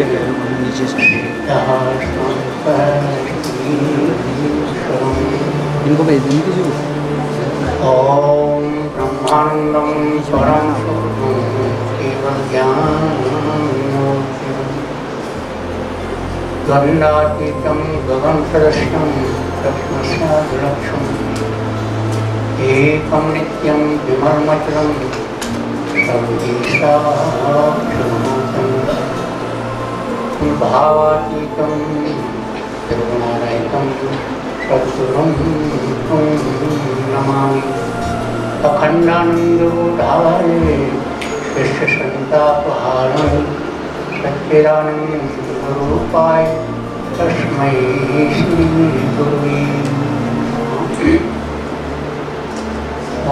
नीचे से इनको भेज देंगे किसी को। ओम ब्रह्मानंदम परम केवल ज्ञानमूर्तिं गंडातीतं गगन सदृशं कृष्णस्यादिलक्ष्यम् एकं नित्यं विमर्मचलं सर्वेशाक्षरभूतं भावातीतं त्रिगुणारहितं सद्गुरुं नमामि। अखंडानंदोदारे विश्वसंतापहारिणे सच्चिदानंदरूपाय तस्मै श्री गुरुवे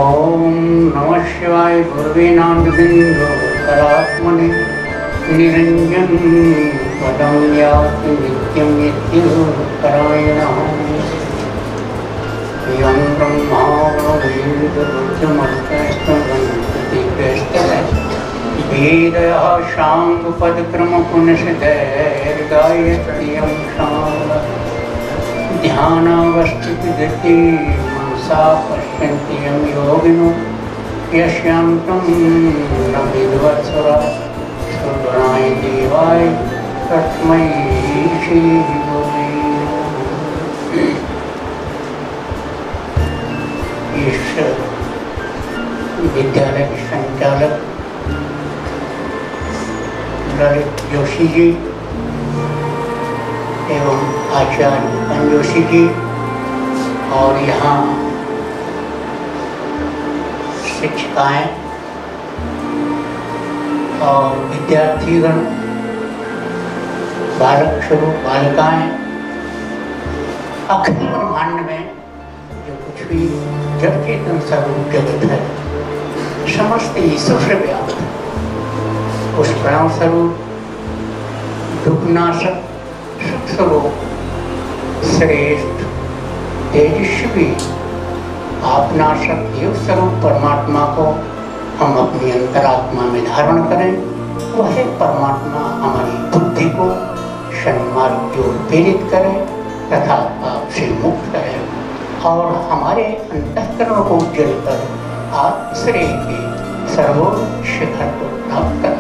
ओम नमः शिवाय। गुरुवे नादबिंदु करात्मने निरंजन पदं याति नित्यं नित्यपरायणः यं ब्रह्मा वेदः शाङ्गपदक्रमपुनशदैर्गायत्र्यं ध्यानावस्थितिगति मनसा पश्यन्ति यं योगिनो यस्यान्तं न विद्वत्सुरा सुगुणाय देवाय तस्मै श्री गुरुवे। इस विद्यालय के संचालक ललित जोशी जी एवं आचार्य पन जोशी जी और यहाँ शिक्षिकाएं और विद्यार्थीगण, बालक स्वरूप बालिकाएं, अखिल ब्रह्मांड में जो कुछ भी जड़ चेतन स्वरूप जगत है समस्त ईश्वर से व्याप्त है। उस प्रणव स्वरूप दुखनाशक सुख स्वरूप श्रेष्ठ तेजस्वी आपनाशक योग स्वरूप परमात्मा को हम अपनी अंतरात्मा में धारण करें। वह परमात्मा हमारी बुद्धि को सन्मार्ग की ओर प्रेरित करे तथा पाप से मुक्त करे और हमारे अंतःकरण को उज्जवल कर आश्रय के सर्वोच्च शिखर को प्राप्त कर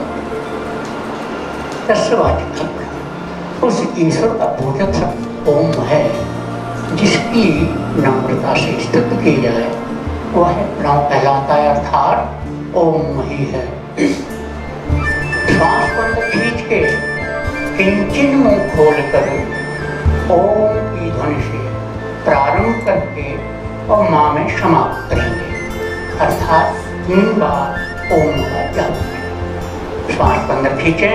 उस ईश्वर का पूजक शब्द ओम है, जिसकी नम्रता से स्तुति की जाए वह प्रणव कहलाता है, अर्थात ओम ही है। श्वास को खींच के किंचिन मुंह खोल कर ओम की ध्वनि से प्रारंभ करके और माँ में समाप्त करेंगे, अर्थात 3 बार ओम का जाप। श्वास को अंदर खींचे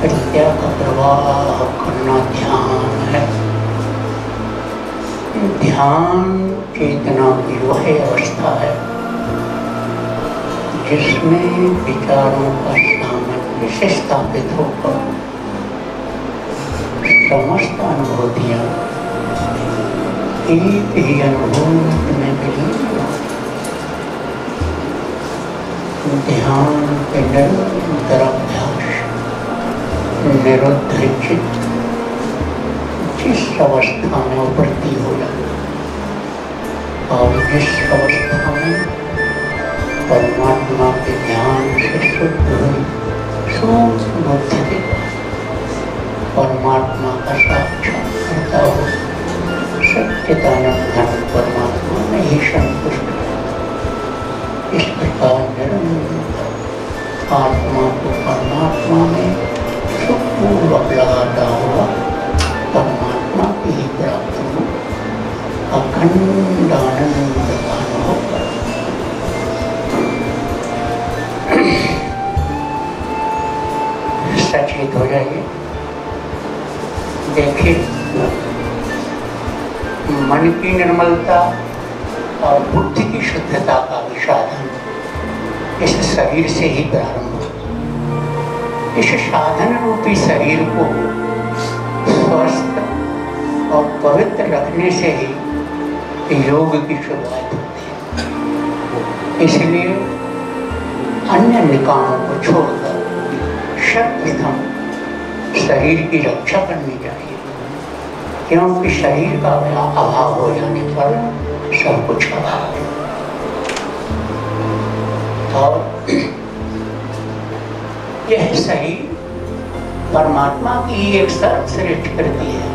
प्रज्ञा का प्रवाह करना ध्यान है। ध्यान चेतना की वह अवस्था है जिसमें विचारों का सामर्थ्य से स्थापित होकर समस्त अनुभूतियां एक ही अनुभूति में विलीन ध्यान के निरंतर अभ्यास निरुद्ध चित्त जिस अवस्था में उपरती हो जाए और जिस अवस्था में परमात्मा के ध्यान से शुद्ध हुई सूक्ष्म बुद्धि के परमात्मा का साक्षात्कार हो, सच्चिदानंद घन परमात्मा में ही संतुष्ट है। इस प्रकार निरंतर आत्मा को परमात्मा में सुखपूर्वक लगाता हुआ परमात्मा की ही प्राप्ति हो, अखंड आनंद का अनुभव कर। सचेत हो जाइए। देखिए, मन की निर्मलता और बुद्धि की शुद्धता का भी साधन इस शरीर से ही प्रारंभ हो। इस साधन रूपी शरीर को स्वस्थ और पवित्र रखने से ही योग की शुरुआत होती है। इसलिए अन्य निकामों को छोड़कर सर्वप्रथम शरीर की रक्षा करनी चाहिए, क्योंकि शरीर का अभाव हो जाने पर सब कुछ अभाव है। और यह शरीर परमात्मा की एक सर्वश्रेष्ठ कृति है।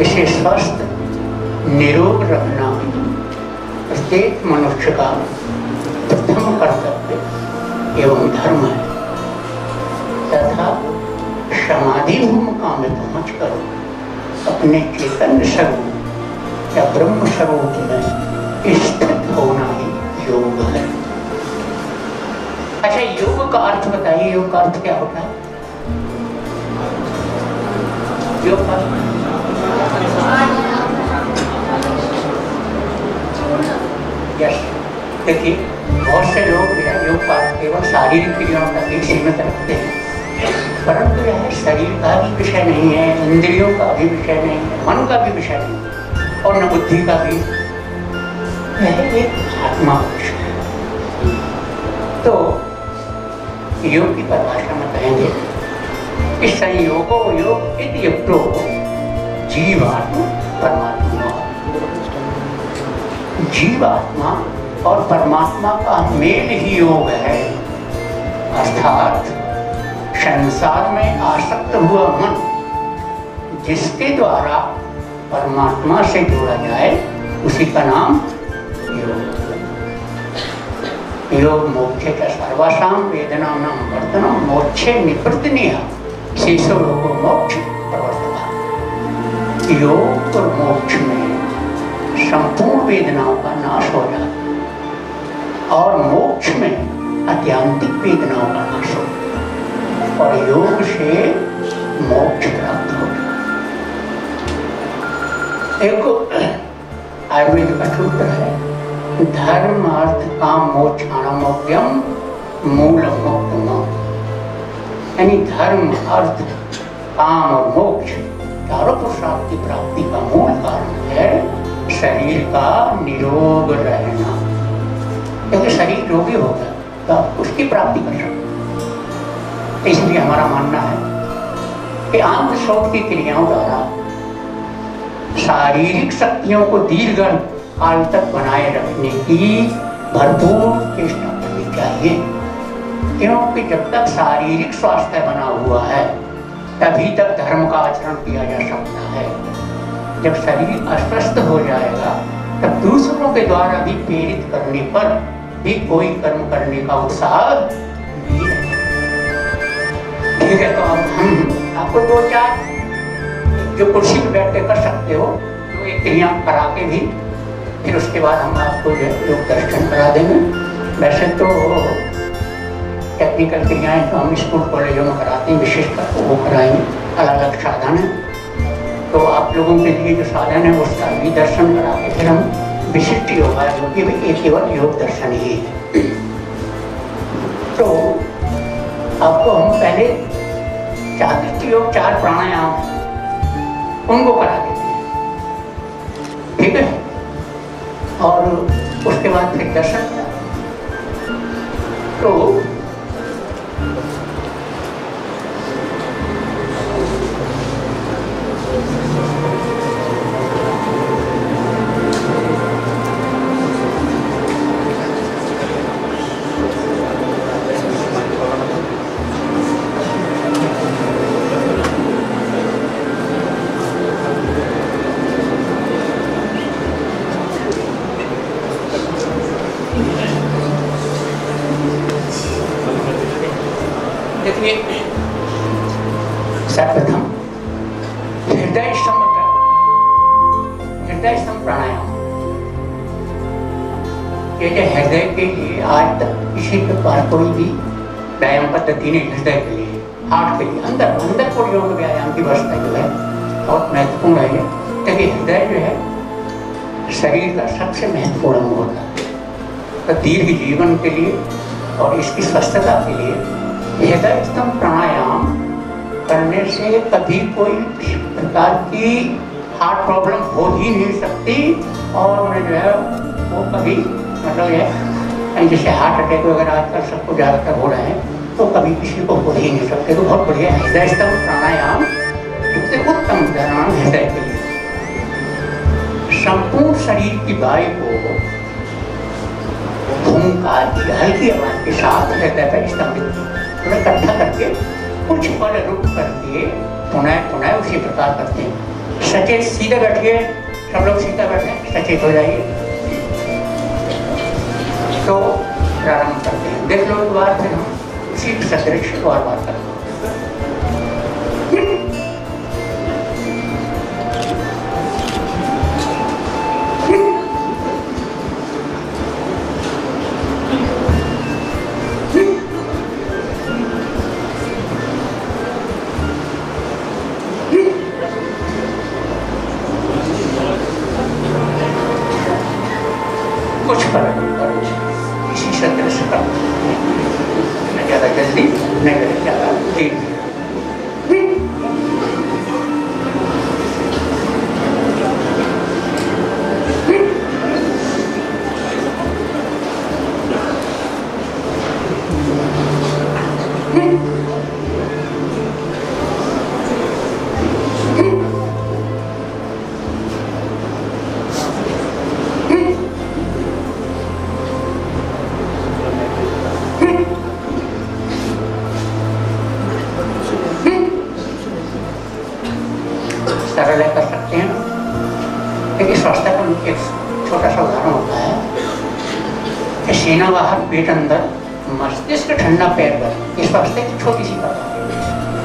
इसे स्वस्थ निरोग रखना प्रत्येक मनुष्य का प्रथम कर्तव्य एवं धर्म है तथा समाधि भूमिका में पहुँच कर अपने चैतन्य स्वरूप या ब्रह्म स्वरूप में स्थित होना ही योग है। अच्छा, योग का अर्थ बताइए। योग का अर्थ क्या होता है? योग का यस, देखिए बहुत से लोग योग का केवल शारीरिक क्रियाओं तक ही सीमित रखते हैं, परंतु यह शरीर का भी विषय नहीं है, इंद्रियों का भी विषय नहीं है, मन का भी विषय नहीं और न बुद्धि का भी। यह एक आत्मा का विषय है। तो योग की परिभाषा में कहेंगे कि संयोगो योग इति युक्तो जीवात्मा परमात्मा। जीवात्मा और परमात्मा का मेल ही योग है। अर्थात संसार में आसक्त हुआ मन जिसके द्वारा परमात्मा से जोड़ा जाए उसी का नाम योग। योग मोक्षे च सर्वासां वेदनानां वर्धनं मोक्षे निवृत्तिनीय शेषो लोको मोक्ष प्रवर्तता। योग और मोक्ष में संपूर्ण वेदनाओं का नाश हो जाता और मोक्ष में आत्यंतिक वेदनाओं का नाश हो जाता और योग से मोक्ष प्राप्त हो जाता। एक आयुर्वेद का सूत्र है, धर्म अर्थ काम मोक्षाणामोक्यम मूलम मोक्षम। यानी धर्म अर्थ काम और मोक्ष चारों पुरुषार्थ की प्राप्ति का मूल कारण है शरीर का निरोग रहना। क्योंकि शरीर रोगी होगा तो आप उसकी प्राप्ति कर सकते। इसलिए हमारा मानना है कि आंत शोध की क्रियाओं द्वारा शारीरिक शक्तियों को दीर्घ काल तक बनाए रखने की भरपूर चेष्टा करनी चाहिए, क्योंकि जब तक शारीरिक स्वास्थ्य बना हुआ है तभी तक धर्म का आचरण किया जा सकता है। जब शरीर अस्वस्थ हो जाएगा तब दूसरों के द्वारा भी प्रेरित करने पर भी कोई कर्म करने का उत्साह नहीं रहेगा। ठीक है, तो अब हम आपको दो चार जो कुर्सी पे बैठ के कर सकते हो तो एक क्रिया करा के भी फिर उसके बाद हम आपको योग दर्शन करा देंगे। वैसे तो टेक्निकल क्रियाएं तो हम स्कूल कॉलेजों में कराते हैं, विशेषकर वो कराएंगे। अलग अलग साधन है, तो आप लोगों के लिए जो साधन है उसका भी दर्शन करा के फिर हम विशिष्ट योगा जो कि एक केवल योग दर्शन ही है। तो आपको हम पहले चार योग 4 प्राणायाम उनको करा देते हैं, ठीक है, और उसके बाद फिर दर्शन करा। तो देखिए, सर्वप्रथम हृदय स्तंभ प्राणायाम। ये जो हृदय के लिए आज तक किसी प्रकार कोई भी व्यायाम पद्धति नहीं, हृदय के लिए, हार्ट के लिए, अंदर कोड़ियों के व्यायाम की व्यवस्था जो है बहुत महत्वपूर्ण है। क्योंकि हृदय जो है शरीर का सबसे महत्वपूर्ण अंग होता है। तो दीर्घ जीवन के लिए और इसकी स्वस्थता के लिए हृदय स्तंभ प्राणायाम करने से कभी कोई प्रकार की हार्ट प्रॉब्लम हो ही नहीं सकती। और जो है वो कभी मतलब ये जैसे हार्ट अटैक वगैरह आजकल सबको ज़्यादातर हो रहे हैं, तो कभी किसी को हो ही नहीं सकते। तो बहुत बढ़िया हृदय स्तंभ प्राणायाम सबसे उत्तम प्राणायाम हृदय के लिए। संपूर्ण शरीर की वायु को ओंकार की हल्की आवाज के साथ हृदय पर स्तंभित इकट्ठा करके कुछ पल रुक करके पुनः उसी प्रकार करते हैं। सचेत सीधे बैठिए, सब लोग सीधा बैठे, सचेत हो जाइए। तो प्रारंभ करते हैं। देख लो एक बार, फिर हम उसी सदृश को बार करते हैं। कुछ फर्क इसी सत्र से कम, न ज़्यादा जल्दी न ज़्यादा धीरे। सरल कर सकते हैं। लेकिन स्वास्थ्य का एक छोटा सा उदाहरण होता है कि सीना बाहर, पेट अंदर, मस्तिष्क ठंडा, पैर पर। इस स्वास्थ्य की छोटी सी बात है।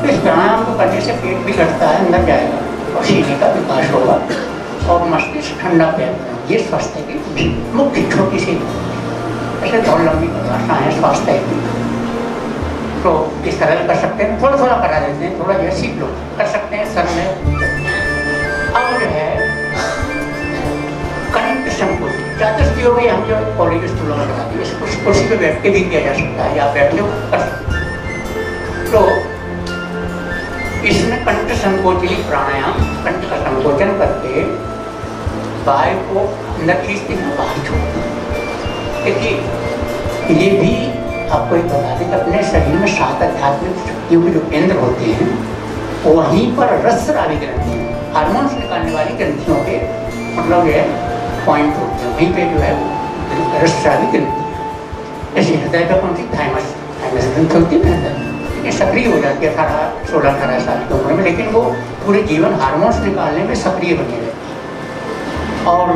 तो इस प्राणायाम को करने से पेट भी घटता है, अंदर जाएगा और सीने का विकास होगा और मस्तिष्क ठंडा, पैर पर। ये स्वास्थ्य की मुख्य छोटी सी ऐसे बहुत लंबी परिभाषा है स्वास्थ्य की। तो ये सरल कर सकते हैं, थोड़ा थोड़ा करा देते हैं, थोड़ा यह सीख लो, कर सकते हैं सरल। अब जो है कंठ संकोच, चातुर्थ योग हम जो कॉलेज स्कूलों में कराते हैं, उस कुर्सी पे बैठ के भी किया जा सकता है, या बैठ के कर सकते हैं। तो इसमें कंठ संकोचनी प्राणायाम, कंठ का संकोचन करके वायु को अंदर खींचते हैं, बाहर छोड़ते हैं। क्योंकि ये भी आपको एक बता दें कि अपने शरीर में 7 आध्यात्मिक शक्तियों के जो केंद्र होते हैं, वहीं पर रसस्रावी ग्रंथि, हार्मोन्स निकालने वाली ग्रंथियों के मतलब ये पॉइंट होते हैं। वहीं पे जो है रसस्रावी ग्रंथि, जैसे हृदय पर कौन सी थाइमस ग्रंथि होती है हृदय, ये सक्रिय हो जाती है 16-18 साल की उम्र में, लेकिन वो पूरे जीवन हार्मोन्स निकालने में सक्रिय बने रहती है। और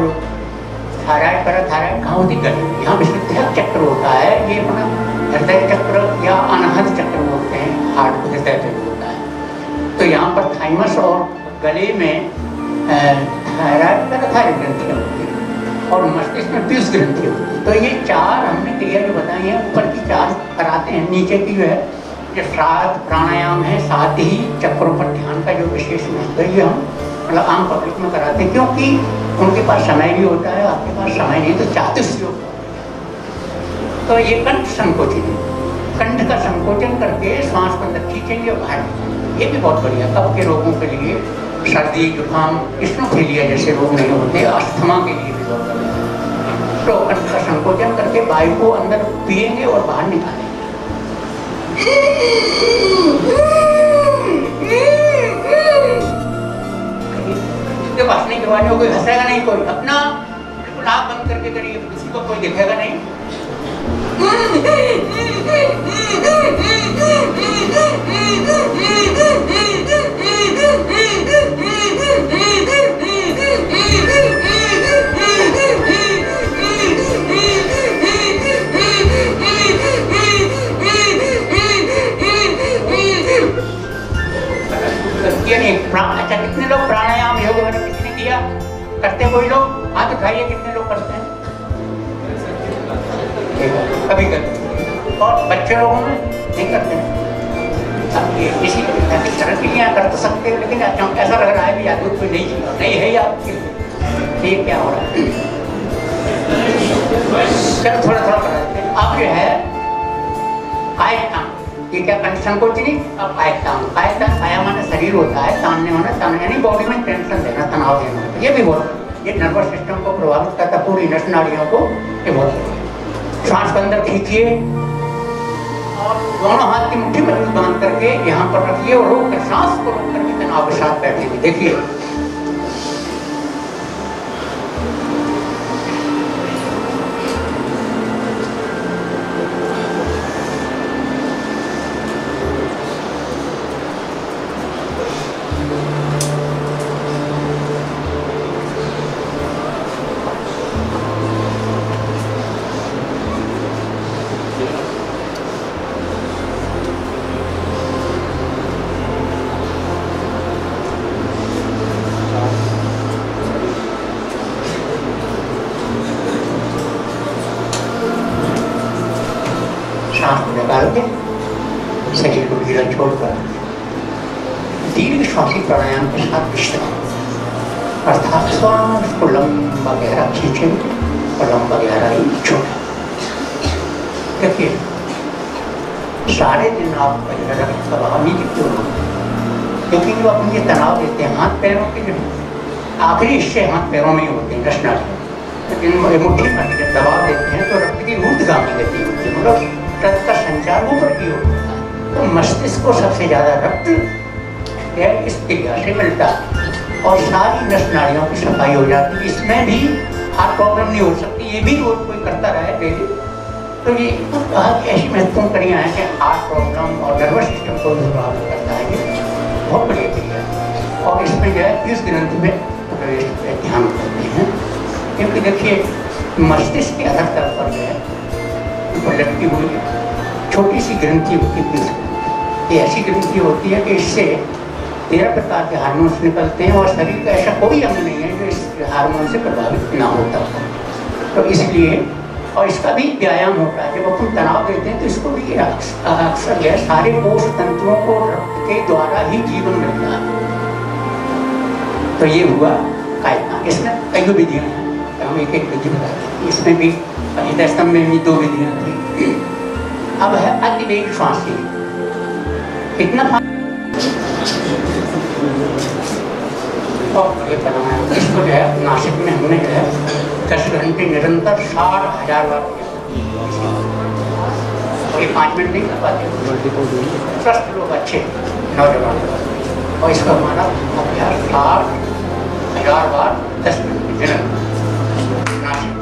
थायराइड, पैराथायराइड कहाँ होती है? गले में। यहाँ विशुद्ध चक्र होता है, ये अपना हृदय चक्र या अनाहत चक्र बोलते हैं, हार्ट को हृदय चक्र होता है। तो यहाँ पर थाइमस और गले में थायराइड, पैराथायराइड ग्रंथि होती है और मस्तिष्क में पीयूष ग्रंथि होती है। तो ये 4 हमने क्रिया जो बताई है, ऊपर की 4 कराते हैं, नीचे की जो है ये 7 प्राणायाम है, 7 ही चक्रों पर ध्यान का जो विशेष महत्व है, ये हम मतलब आम पब्लिक में कराते हैं, क्योंकि उनके पास समय भी होता है, आपके पास समय नहीं, तो चातुर्थ योग। तो ये कंठ संकोचन है, कंठ का संकोचन करके श्वास को अंदर खींचेंगे और बाहर निकालेंगे। ये भी बहुत बढ़िया कफ के रोगों के लिए, सर्दी, जुकाम, स्नोफिलिया जैसे रोग नहीं होते, अस्थमा के लिए भी बहुत बढ़िया। तो कंठ का संकोचन करके वायु को अंदर पिएंगे और बाहर निकालेंगे। हंसने के बाद कोई हंसेगा नहीं, कोई अपना आँख बंद करके करिए, किसी को कोई दिखेगा नहीं। सभी करते हैं और बच्चे लोगों में नहीं करते हैं। अब ये इसी सरल क्रिया कर तो सकते हैं, लेकिन ऐसा लग रहा है कि यादव कोई नहीं है या ये क्या हो रहा है। चलो थोड़ा थोड़ा करा देते हैं। अब जो है कायतान, ये क्या संकोच नहीं, अब कायतान, कायतान काया माने शरीर होता है, तानने माने तान, यानी बॉडी में टेंशन देना, तनाव देना। ये भी बहुत, ये नर्वस सिस्टम को प्रभावित करता, पूरी नस नाड़ियों को ये बहुत। सांस को अंदर खींचिए और दोनों हाथ की मुट्ठी मजबूत बांध करके यहाँ पर रखिए और रोक कर, सांस को रोक करके तनाव के साथ बैठेंगे। देखिए शरीर को ढीला छोड़कर दीर्घ श्वासी प्राणायाम के साथ विश्राम, अर्थात श्वास को लंबा गहरा खींचे और लंबा गहरा ही छोड़े। देखिए सारे दिन आप रक्त प्रवाह नहीं दिखते हो, क्योंकि जो अपन ये तनाव देते हैं हाथ पैरों के, जो आखिरी हिस्से हाथ पैरों में ही होते हैं, रचना लेकिन मुट्ठी पर जब दबाव देते हैं तो रक्त की ऊर्ध्वगामी गति होती है, मतलब रक्त का संचार ऊपर की ओर होता है। तो मस्तिष्क को सबसे ज्यादा रक्त इस क्रिया से मिलता है और सारी नस नाड़ियों की सफाई हो जाती है। इसमें भी हार्ट प्रॉब्लम नहीं हो सकती, ये भी रोज कोई करता रहे डेली। तो ये ऐसी महत्वपूर्ण क्रिया है कि हार्ट प्रॉब्लम और नर्वस सिस्टम को भी प्रभावित करता है। ये बहुत बड़ी क्रिया है और इसमें जो है इस ग्रंथ में ध्यान करते हैं, क्योंकि देखिए मस्तिष्क के अधर तल पर जो है लटकी हुई छोटी सी ग्रंथि होती है। ये ऐसी ग्रंथि होती है कि इससे 13 प्रकार के हार्मोन्स निकलते हैं और शरीर का ऐसा कोई अंग नहीं है जो इस हार्मोन से प्रभावित ना होता हो। तो इसलिए और इसका भी व्यायाम होता है। जब अपन तनाव देते हैं तो इसको भी अक्सर है सारे कोष तंतुओं को रक्त के द्वारा ही जीवन मिलता है। तो ये हुआ कायतान। इसमें कई विधियाँ हैं, हम एक एक विधि बताते हैं। इसमें भी हृदय स्तंभ में भी 2 विधियाँ थी। अब है अतिवेग फांसी। कितना इसको जो है नासिक में हमने जो है 10 घंटे निरंतर 60,000 बार और ये 5 मिनट नहीं कर पाते स्वस्थ लोग, अच्छे नौजवान। और इसका हमारा अभ्यास 60,000 बार 10 मिनट निरंतर नासिक।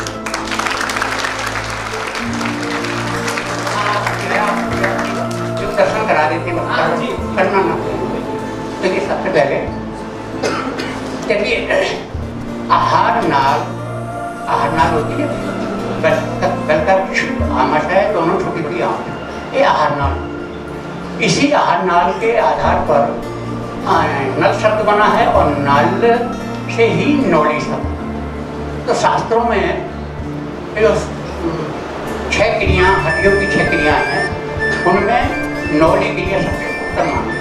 जो दर्शन करा देते करना ना, देखिए सबसे पहले चलिए आहार नाल होती है, आमाशय दोनों छोटी छोटी आँख, ये आहार नाल। इसी आहार नाल के आधार पर नल शब्द बना है और नल से ही नौली शब्द। तो शास्त्रों में जो 6 क्रिया, हड्डियों की 6 क्रियाएं हैं, उनमें नौली क्रिया सबसे उत्तम मानी।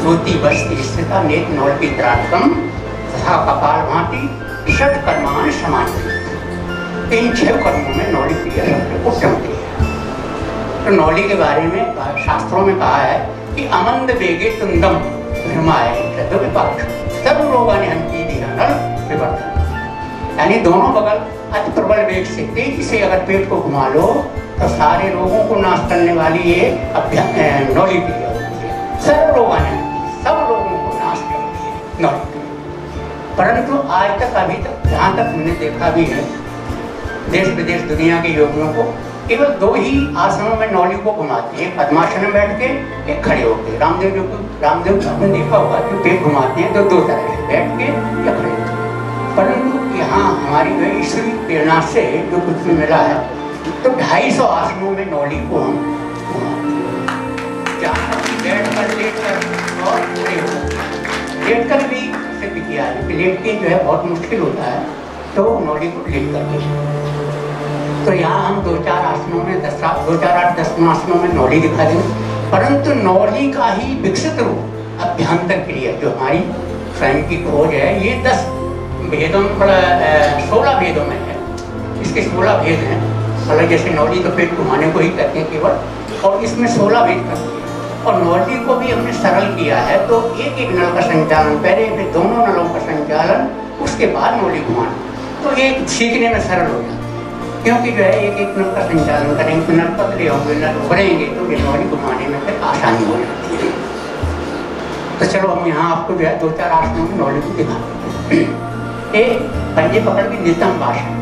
धोती बस्ती स्थिता नेत नौल्पी त्राटकम तथा कपाल भांति षट कर्मान समान। इन 6 कर्मों में नौली क्रिया सबसे उत्तम क्रिया है। तो नौली के बारे में शास्त्रों में कहा है कि अमंद वेगे तुंदम भ्रमाय विपाक्ष सर्व रोगानि हन्ति धियानल विवर्तन। यानी दोनों बगल अति प्रबल वेग से तेजी से अगर पेट को घुमा लो तो सारे रोगों को नाश करने वाली ये नौली क्रिया होती है। सर्व रोगानि, सब रोगों को नाश करती है नौली क्रिया। परंतु आज तक, अभी तक जहाँ तक हमने देखा भी है, देश विदेश दुनिया के योगियों को केवल 2 ही आसनों में नौली को घुमाते हैं, पद्मासन में बैठ के, एक खड़े होकर। रामदेव आपने देखा होगा कि पेट घुमाते हैं तो 2 तरह से, बैठ के या खड़े होकर। परंतु यहाँ हमारी वही ईश्वरी प्रेरणा से जो कुछ भी मिला है, तो 250 आसनों में नौली को हम घुमाते हैं। जहाँ तक बैठ कर, लेट कर और खड़े होकर, लेट कर भी सिद्ध किया है कि लेट के जो है बहुत मुश्किल होता है, तो नौली को लेट करके। तो यहाँ हम 2-4 आसनों में 10 2-4-8-10 आसनों में नौली दिखा देंगे, परंतु नौली का ही विकसित रूप अभ्यंतर क्रिया जो हमारी स्वयं की खोज है, ये 10 भेदों 16 भेदों में है। इसके 16 भेद हैं। मतलब जैसे नौली तो पेट घुमाने को ही कहते हैं केवल, और इसमें 16 भेद करते हैं। और नौली को भी हमने सरल किया है, तो एक एक नल का संचालन, पहले फिर दोनों नलों का संचालन, उसके बाद नौली घुमाना, तो ये सीखने में सरल हो जाता है। क्योंकि जो है एक एक नल का संचालन करेंगे तो नल पतले होंगे, नल उभरेंगे, तो ये नौली घुमाने में फिर आसानी हो जाती है। तो चलो हम यहाँ आपको जो है 2-4 आसनों में नौली को दिखाते हैं। एक पंजे पकड़ के नितंब आसन,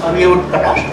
अब ये उत्कट आसन,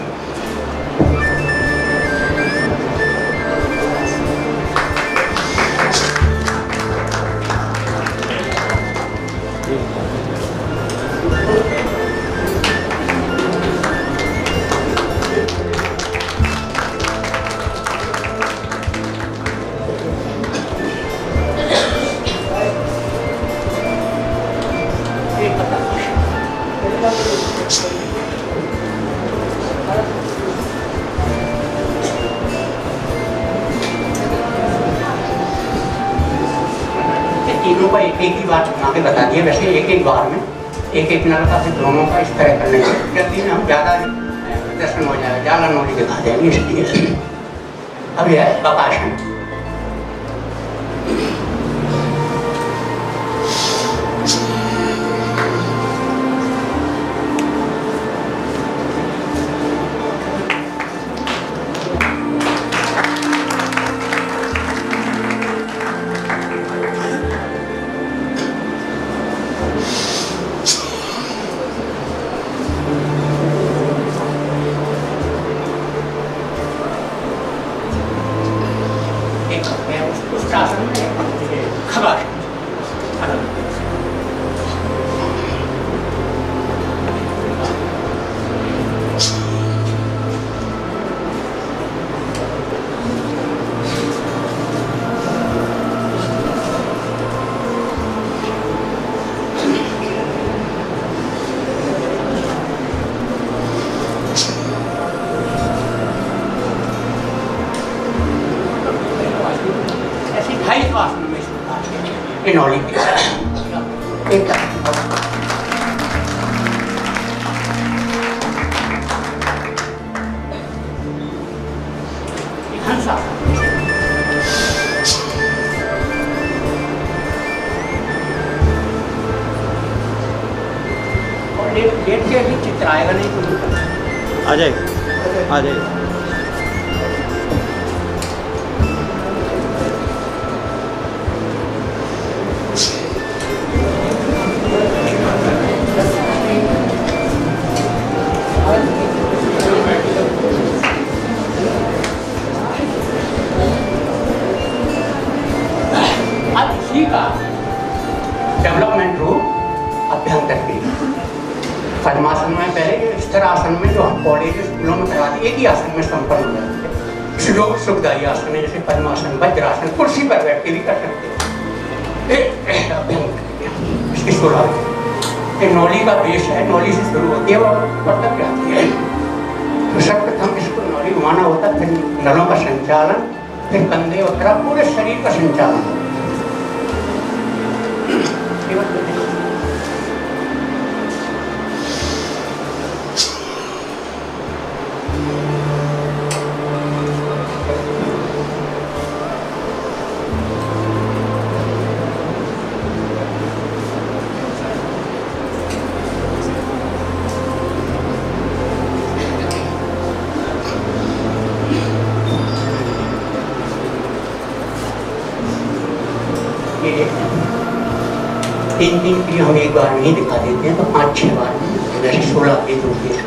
तीनों का एक ही बात बना के बता दिए। वैसे एक एक बार में एक एक नल का फिर दोनों का इस तरह करने से जल्दी में हम ज़्यादा प्रदर्शन हो जाएगा, ज़्यादा नौली दिखा देंगे, इसलिए अब यह है बकासन। लेट के अभी चित्र आएगा नहीं तो आ जाएगा, आ जाएगा। अब इसी का डेवलपमेंट रूप अभ्यंतर की पद्मासन में पहले स्थिर आसन में जो हम कॉलेज स्कूलों में कराते एक ही आसन में संपन्न हो जाते थे। श्लोक सुखदायी आसन है जैसे पद्मासन, वज्रासन, कुर्सी पर बैठ के भी कर सकते हैं। अभ्यंतर इसकी शुरुआत नौली का बेस है, नौली से शुरू होती है और ऊपर तक जाती है। तो सर्वप्रथम इसको नौली घुमाना होता है, फिर नलों का संचालन, फिर कंधे और तरफ पूरे शरीर का संचालन। तीन दिन के लिए हम एक बार नहीं दिखा देते हैं तो 5-6 बार जैसे 16 पेज होते हैं।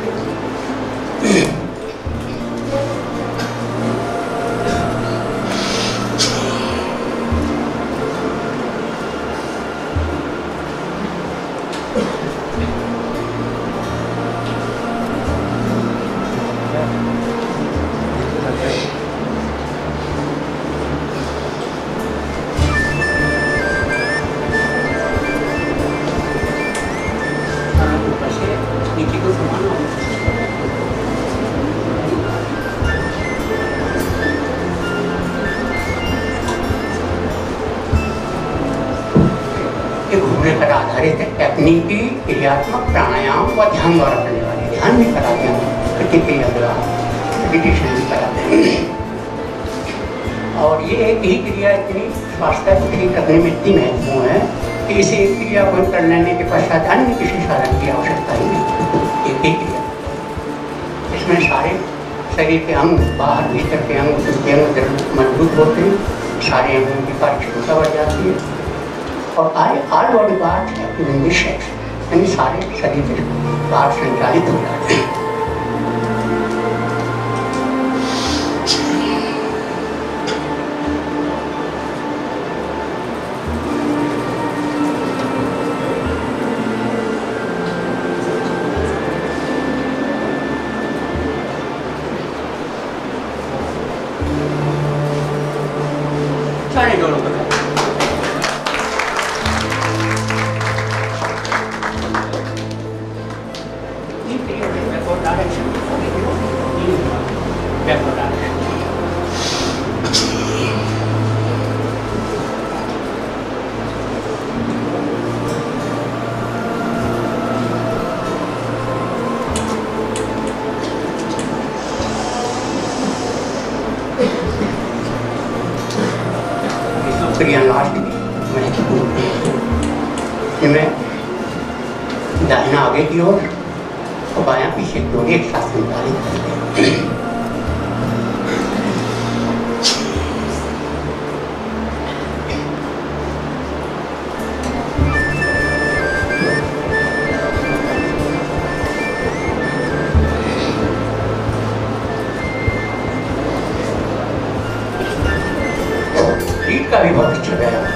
घूमने पर आधारित है, तकनीकी क्रियात्मक प्राणायाम व ध्यान द्वारा करने वाले ध्यान भी कराते हैं, प्रतिक्रिया द्वारा मेडिटेशन भी कराते हैं। और ये एक ही क्रिया इतनी स्वास्थ्य को ठीक रखने में इतनी महत्वपूर्ण है कि इसे एक क्रिया को कर लेने के पश्चात अन्य किसी साधन की आवश्यकता ही नहीं। एक ही क्रिया, इसमें सारे शरीर के अंग, बाहर भीतर के अंग, उसके अंग मजबूत होते हैं, सारे अंगों की कार्यक्षमता बढ़ जाती है और ऑल बॉडी पार्ट यानी सारे शरीर के पार्ट संचालित हो जाते हैं। सारे जोड़ों को दाहिना आगे की ओर और बायां पीछे की ओर एक साथ संचालित करते हैं। रीढ़ का भी बहुत अच्छा व्यायाम है।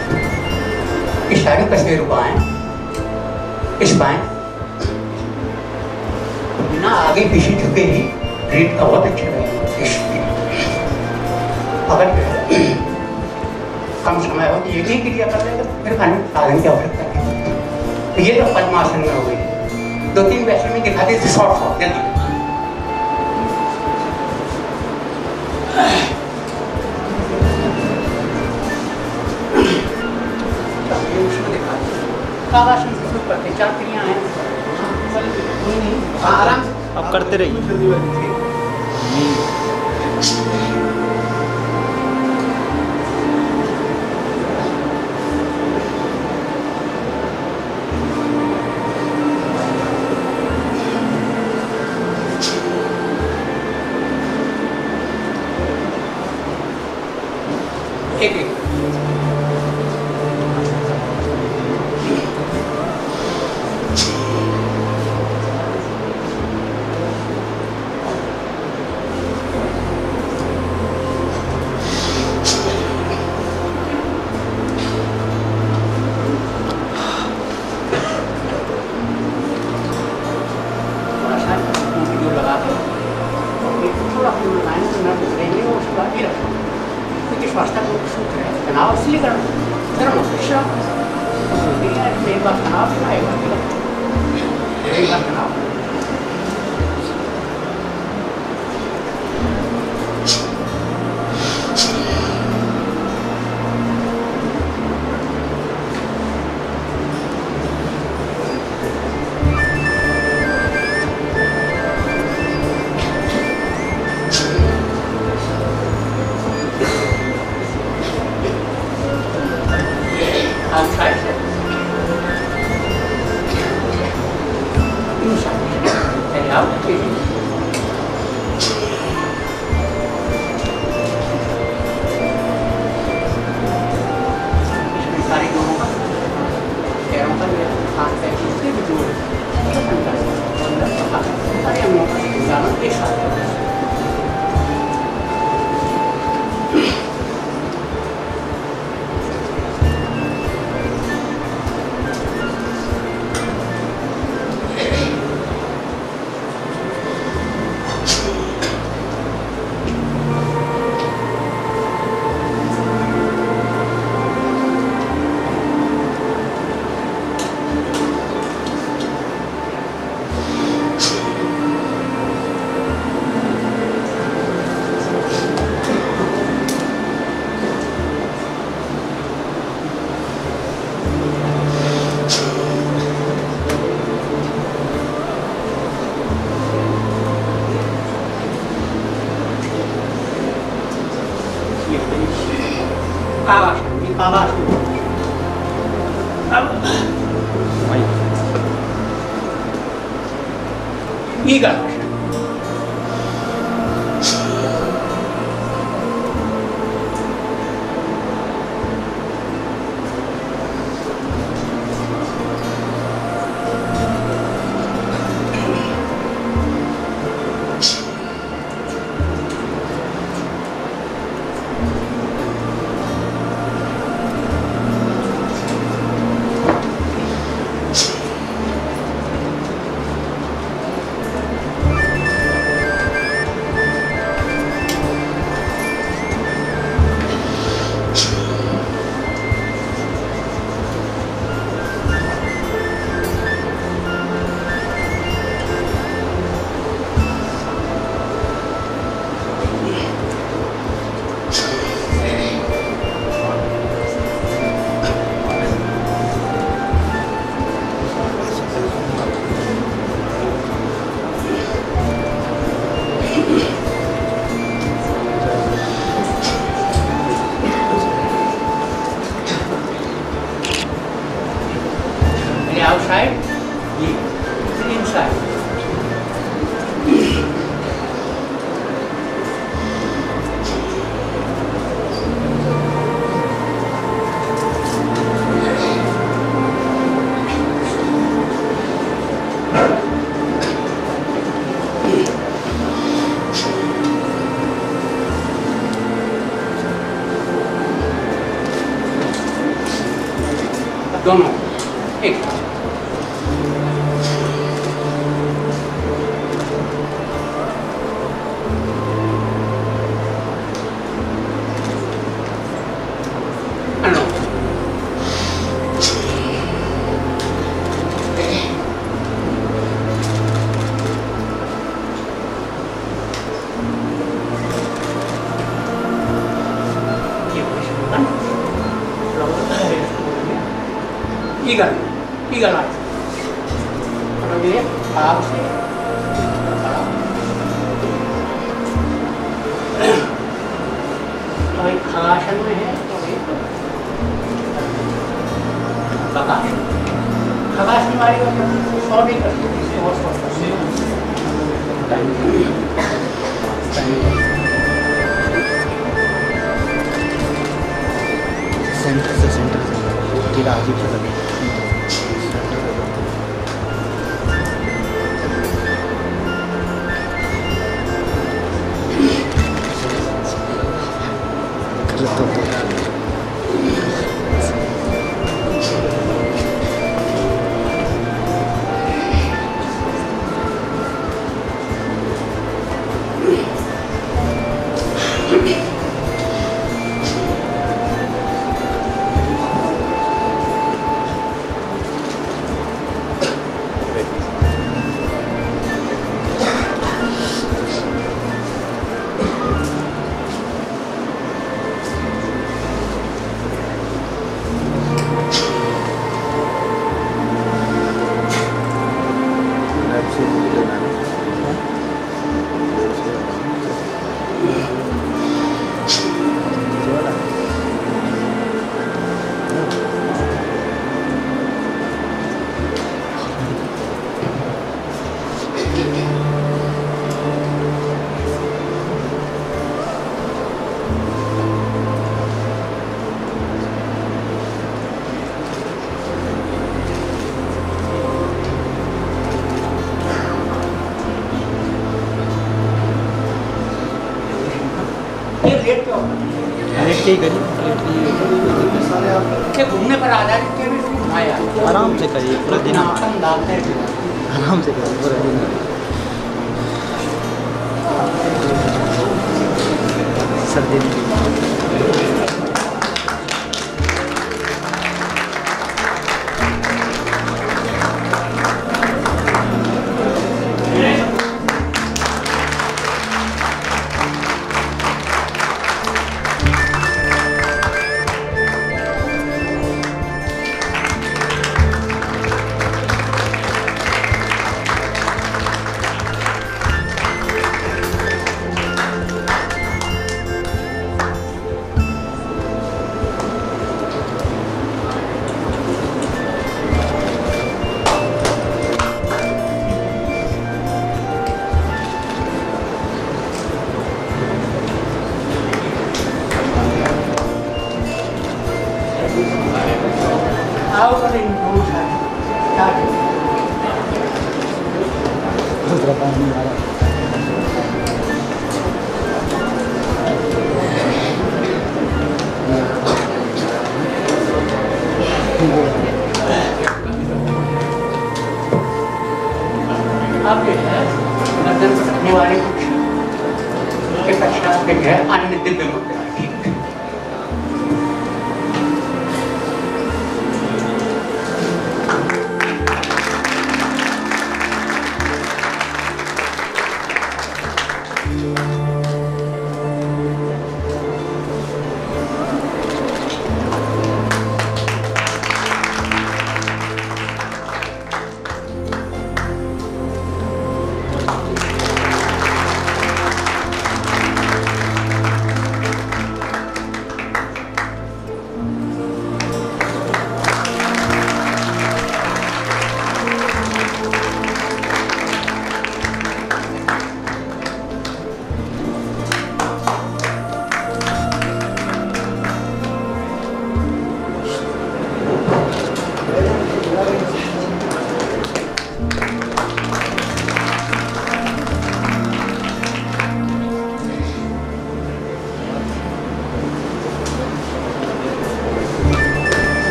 इस सारी कसरे रुकाएं, इस बाएं बिना आगे पीछे झुके ही रीढ़ का बहुत अच्छा व्यायाम। अगर कम समय हो तो ये भी क्रिया कर लेगा, फिर खाने साधन की आवश्यकता नहीं। तो ये तो पद्मासन में हो गई। 2-3 वैसे में दिखाते थे शॉर्ट जल्दी। कालासन से शुरू करते 4 क्रियाएं हैं। आराम से अब करते रहिए। एक बार बनाओ। Outside. Inside. And out. इसमें सारी दोनों का पैरों का हाथ पैर जिसके भी जोड़ सारे अंगों का संचालन एक साथ करते हैं। आवाज आवाज ये गाना outside, inside. दोनों एक ईगल आए और ये आप से तो एक खगासन में है तो एक बकासन खगासन वाली सौ नहीं करती इससे और सौ सेंटर से कीड़ा अजीब से लगे लेट के ही करिए, लेट के के घूमने पर आधारित के भी घुमाया ही आराम से करिए पूरा दिन, आसन डालते हैं आराम से करिए पूरा दिन। सर्दी में आओ करें दूर है दूसरा पानी आ रहा है। अब जो है गर्दन पटकने वाले कुछ के पश्चात जो है अन्य दिव्य मुद्रा, ठीक है।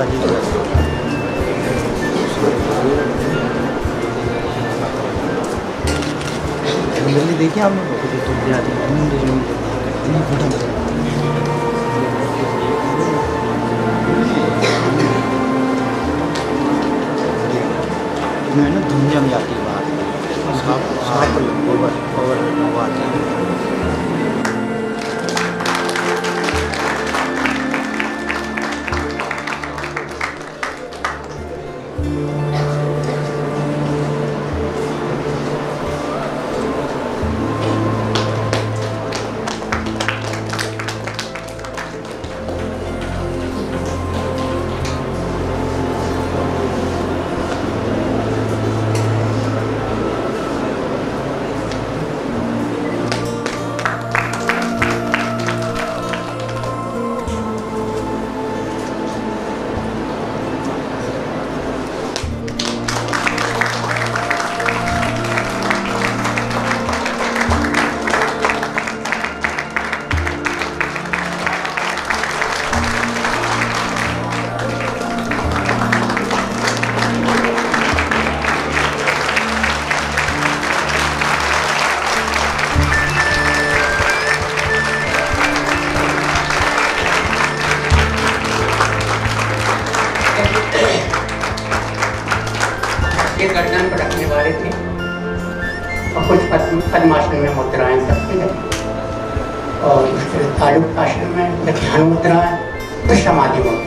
आज ही जल्दी देखिए आप लोग को तो भी आती है इतनी फटा में ना धुन जम जाती है बाहर साफ ओवर आती है। ये गर्दन पर रखने वाले थे और कुछ पद्मासन में मुद्राएं करते थे और उसके तालुक आश्रम में ध्यान मुद्राएं तो समाधि मुद्रा।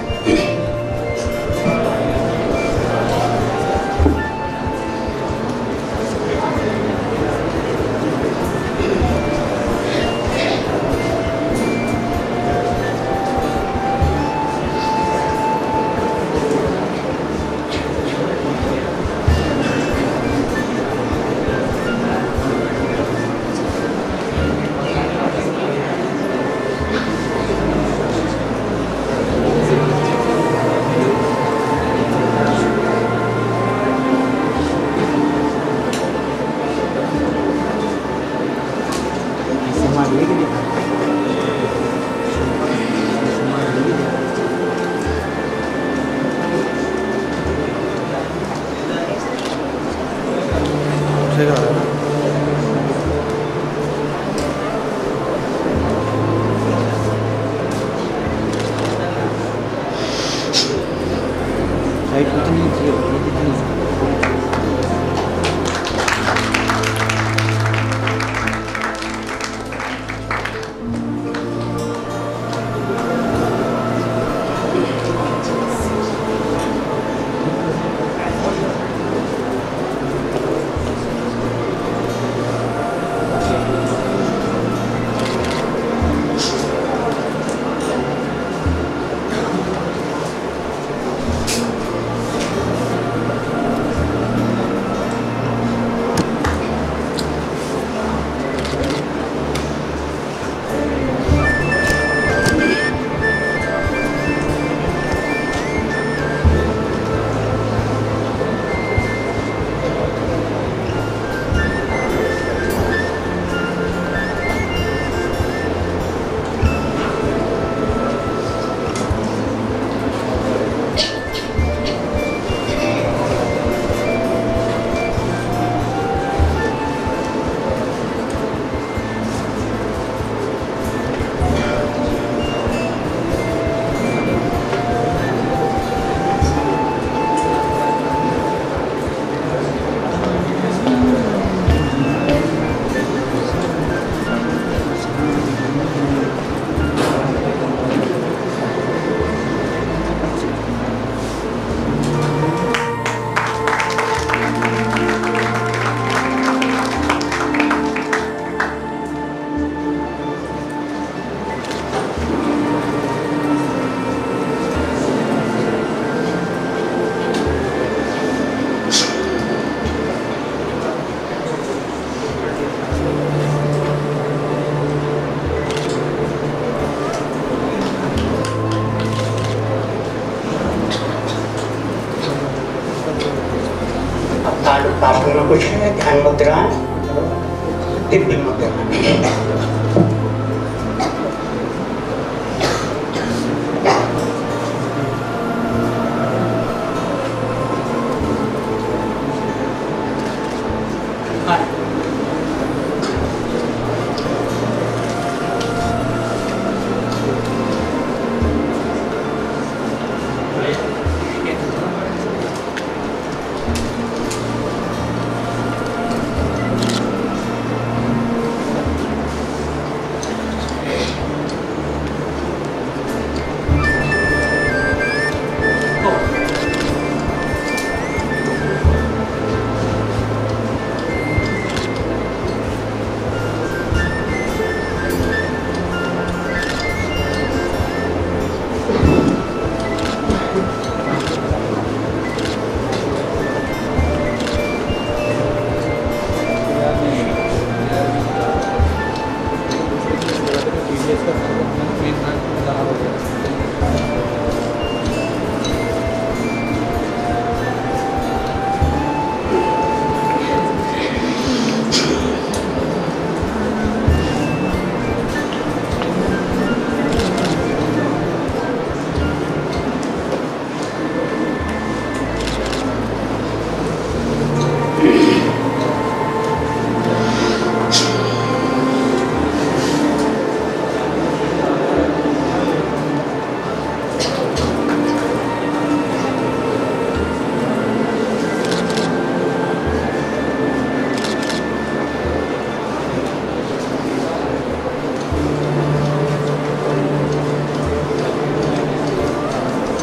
लाइट कितनी कितनी तालुक आश्रम में कुछ है ध्यान मुद्राएं, दिव्य मुद्राएं।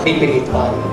विपरीत कार्य।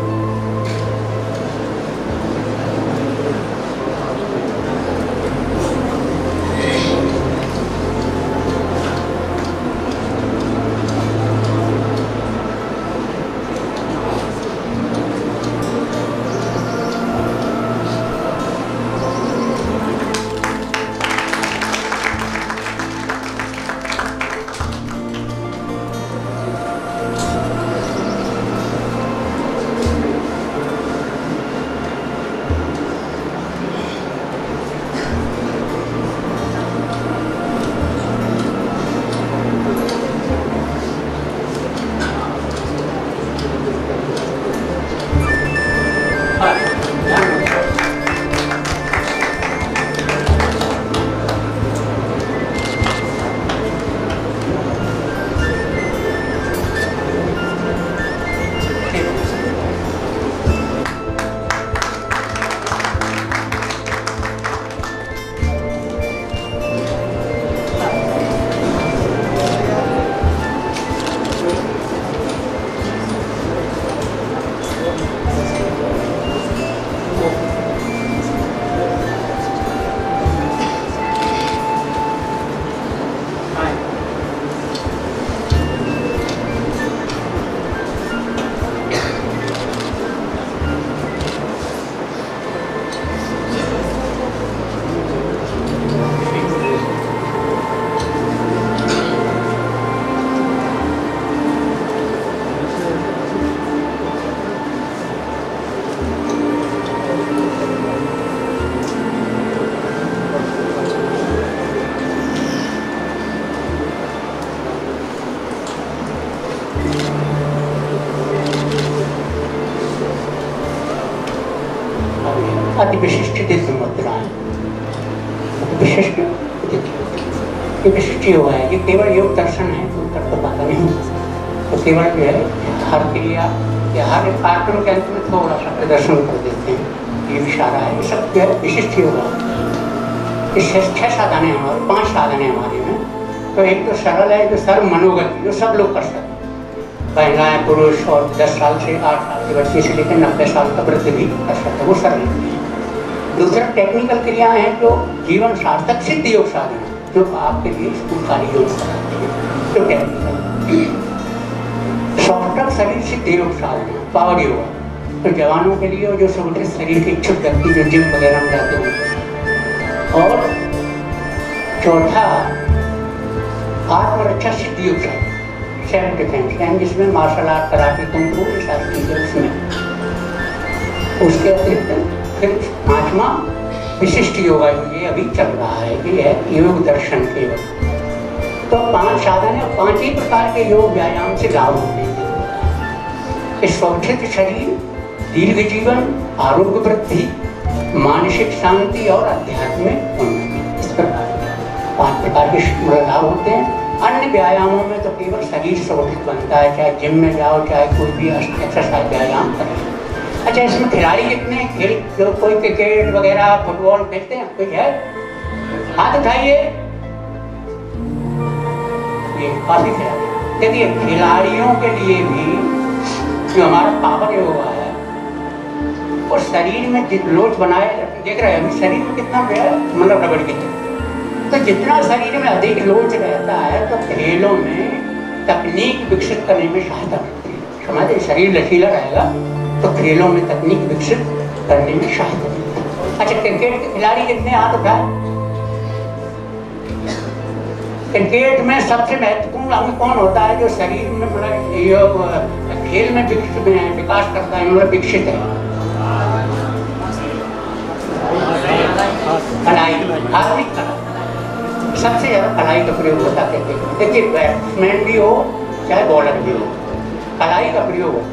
अति विशिष्ट दिव्य मुद्रा है। विशिष्ट ये विशिष्ट योग है, ये केवल योग दर्शन है, कोई तत्व बात नहीं। तो केवल जो है हर क्रिया या हर कार्यक्रम के अंत में थोड़ा सा प्रदर्शन कर देते हैं, ये इशारा है। ये सब जो है विशिष्ट योग है। इससे 6 साधन है हमारे, 5 साधन है हमारे में। तो एक तो सरल है, जो सर्व मनोगत, जो सब लोग कर सकते हैं, महिलाएं पुरुष, और 10 साल से 8 साल के बच्चे से लेकर 90 साल का वृद्ध भी कर सकते हैं, वो सरल है। दूसरा टेक्निकल क्रियाएं हैं जो जीवन सार्थक सिद्ध योग साधन है, जो आपके लिए स्कूल कार्य योग कराते हैं, जो टेक्निकल। सॉफ्टवेयर शरीर सिद्ध योग साधन है, पावर योग। तो जवानों के लिए, जो सुदृढ़ शरीर के इच्छुक व्यक्ति जो जिम वगैरह में जाते हैं। और चौथा आत्मरक्षा सिद्ध योग साधन, सेल्फ डिफेंस, यानी जिसमें मार्शल आर्ट, कराटे, कुंग फू, ये सारी चीजें उसमें। उसके अतिरिक्त फिर 5वां विशिष्ट योगा जो ये अभी चल रहा है, ये है योग दर्शन केवल। तो 5 साधन है, 5 ही प्रकार के योग व्यायाम से लाभ होने के। स्वच्छित शरीर, दीर्घ जीवन, आरोग्य वृद्धि, मानसिक शांति और आध्यात्मिक उन्नति, इस प्रकार 5 प्रकार के लाभ होते हैं। अन्य व्यायामों में तो केवल शरीर सुरक्षित बनता है, चाहे जिम में जाओ, चाहे कोई भी एक्सरसाइज व्यायाम करें। अच्छा, इसमें खिलाड़ी कितने खेल, जो कोई क्रिकेट वगैरह फुटबॉल खेलते हैं, कोई है? हाथ उठाइए। ये काफी खिलाड़ी। देखिए, खिलाड़ियों के लिए भी जो हमारा पावर योगा है, वो शरीर में लोच बनाए, देख रहे हैं अभी शरीर में कितना मतलब रबड़ की, तो जितना शरीर में अधिक लोच रहता है, तो खेलों में तकनीक विकसित करने में सहायता मिलती है। समझे, शरीर लचीला रहेगा तो खेलों में तकनीक विकसित करने में सहायता मिलती है। अच्छा, क्रिकेट के खिलाड़ी कितने हाथ उठाए? क्रिकेट में सबसे महत्वपूर्ण अंग कौन होता है, जो शरीर में मतलब खेल में विकास करता है, मतलब विकसित है? कलाई, आधुनिक कलाई, सबसे ज्यादा कलाई का प्रयोग होता है। देखिए, बैट्समैन भी हो चाहे बॉलर भी हो, कलाई का प्रयोग हो।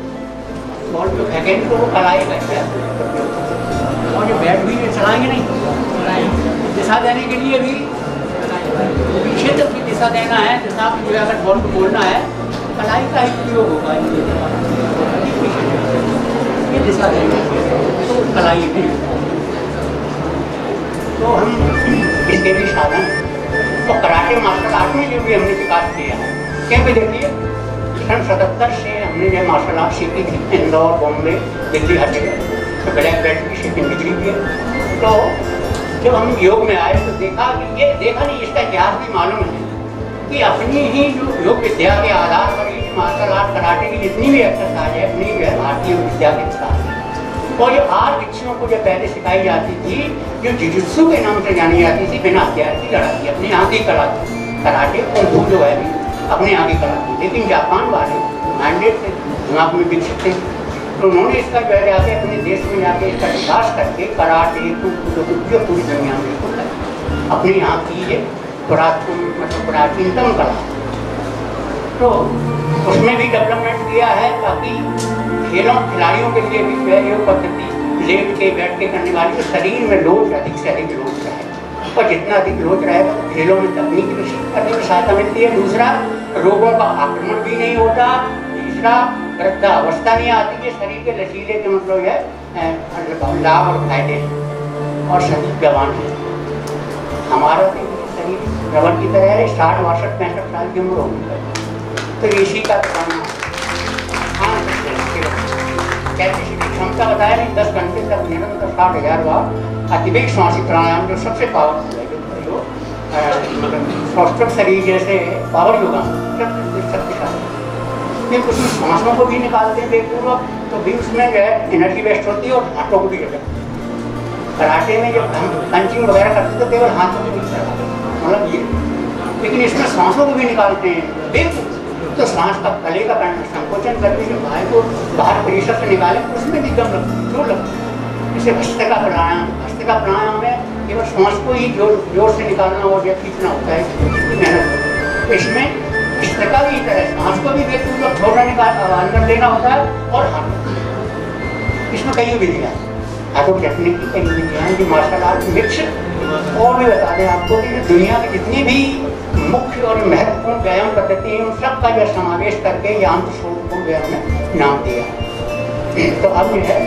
बॉल जो फेंकेंगे तो वो कलाई का है, और जो बैट भी चलाएंगे नहीं, दिशा देने के लिए भी क्षेत्र की दिशा देना है, दिशा जो अगर बॉल को बोलना है, कलाई का ही प्रयोग होगा। ये दिशा देंगे तो कलाई भी। तो हम इसके भी साधन, तो कराटे मार्शल आर्ट में जो भी हमने विकास किया है, क्या भी देखिए 77 से हमने हमने जब मार्शल आर्ट सीखी थी इंदौर, बॉम्बे, दिल्ली, हर जगह तो ब्लैक बेल्ट की सीखी डिग्री की। तो जब हम योग में आए तो देखा कि ये देखा नहीं, इसका इतिहास भी मालूम है कि अपनी ही जो योग विद्या के आधार पर ही मार्शल आर्ट कराटे की जितनी भी एक्सरसाइज है अपनी जो है भारतीय विद्या के साथ है। और जो 8 विक्षियों को जब पहले सिखाई जाती थी, जो जुजुत्सु के नाम से जानी जाती थी, बिना हथियार की लड़ाई, अपने यहाँ की कला थी। कराटे कुंग-फू जो है अपने यहाँ की कला थी, लेकिन जापान वाले मैंडेट से दिमाग में विकसित थे, तो उन्होंने इसका जो है जाके अपने देश में जाके इसका विकास करके कराटे कुंग-फू पूरी दुनिया में अपने यहाँ की ये प्राचीनतम कला, तो उसमें भी डेवलपमेंट किया है ताकि खिलाड़ियों के लिए भी जो है योग पद्धति लेट के बैठ के करने वाली, तो शरीर में लोच अधिक से अधिक लोच रहे, और जितना अधिक लोच रहेगा तो खेलों में तकनीक विकसित करने में सहायता मिलती है। दूसरा, रोगों का आक्रमण भी नहीं होता। तीसरा, वृद्धावस्था नहीं आती है, शरीर के लचीले के मतलब है लाभ और फायदे, और शरीर जवान है। हमारा शरीर रबर की तरह है, 60, 62, 65 साल की उम्र होगी तो इसी का कैपेसिटी क्षमता बताया नहीं, 10 घंटे तक निरंतर 60,000 बार अतिवेग श्वासी प्राणायाम जो सबसे पावरफुल है, जो मतलब शरीर जैसे पावर योगा शक्तिशाली, लेकिन उसमें सांसों को भी निकालते हैं बेपूर्वक, तो भी उसमें जो है एनर्जी वेस्ट होती है और हाथों को भी जगह। कराटे में जब हम पंचिंग वगैरह करते तो केवल हाथों को भी करते मतलब ये, लेकिन इसमें सांसों को भी निकालते हैं बेपूर्वक, तो सांस का गले का संकोचन करके जो गाय को बाहर परिसर से निकाले उसमें भी दम लगती है, जोर लगती है। जैसे भस्त्रिका प्राणायाम में केवल सांस को ही जोर से निकालना और या खींचना होता है, मेहनत। इसमें भस्त्रिका भी तरह सांस को भी बेपूर्वक छोड़ना निकाल अंदर लेना होता है, और हाथ इसमें कई विधियाँ हाथों की टेक्निक की कई विधियाँ जो मार्शल आर्ट मिक्स। और भी बता दें आपको कि दुनिया की जितनी भी मुख्य और महत्वपूर्ण व्यायाम पद्धति है उन सब का जो समावेश करके ये अंतस्वरूप व्यायाम में नाम दिया। तो अब यह है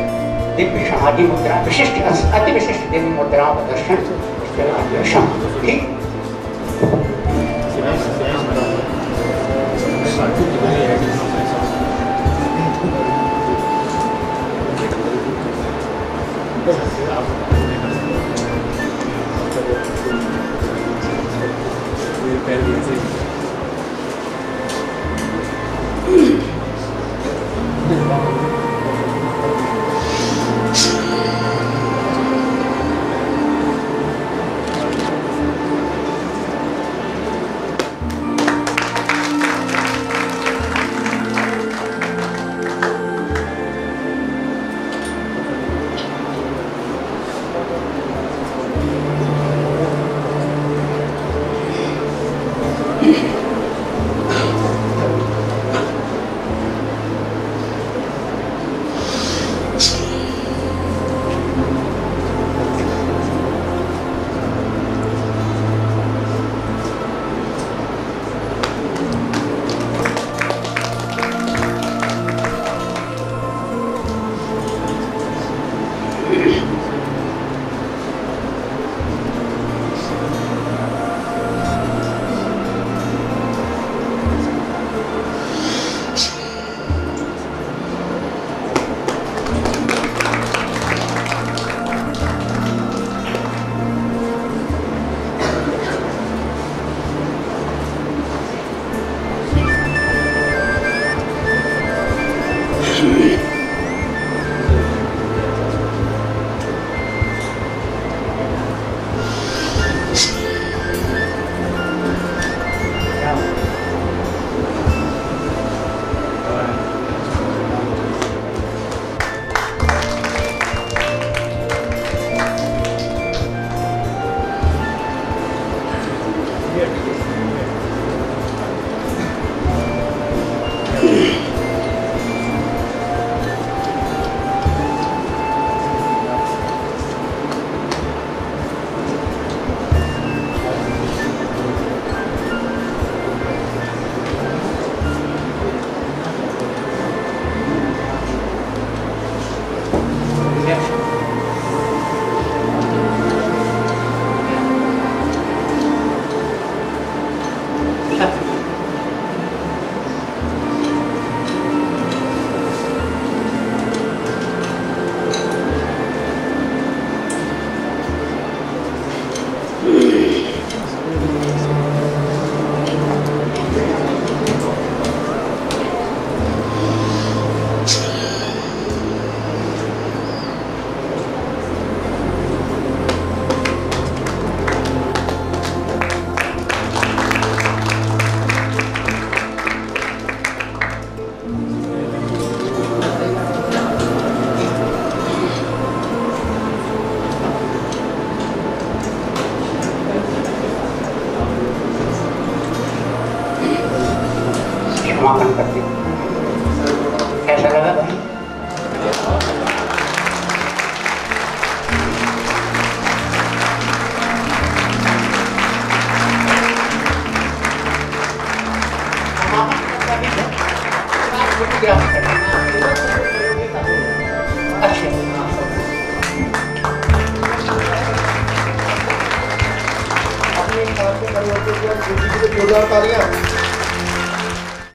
दिव्य समाधि मुद्रा, विशिष्ट अति विशिष्ट दिव्य मुद्राओं का दर्शन। ठीक, समापन करते हैं।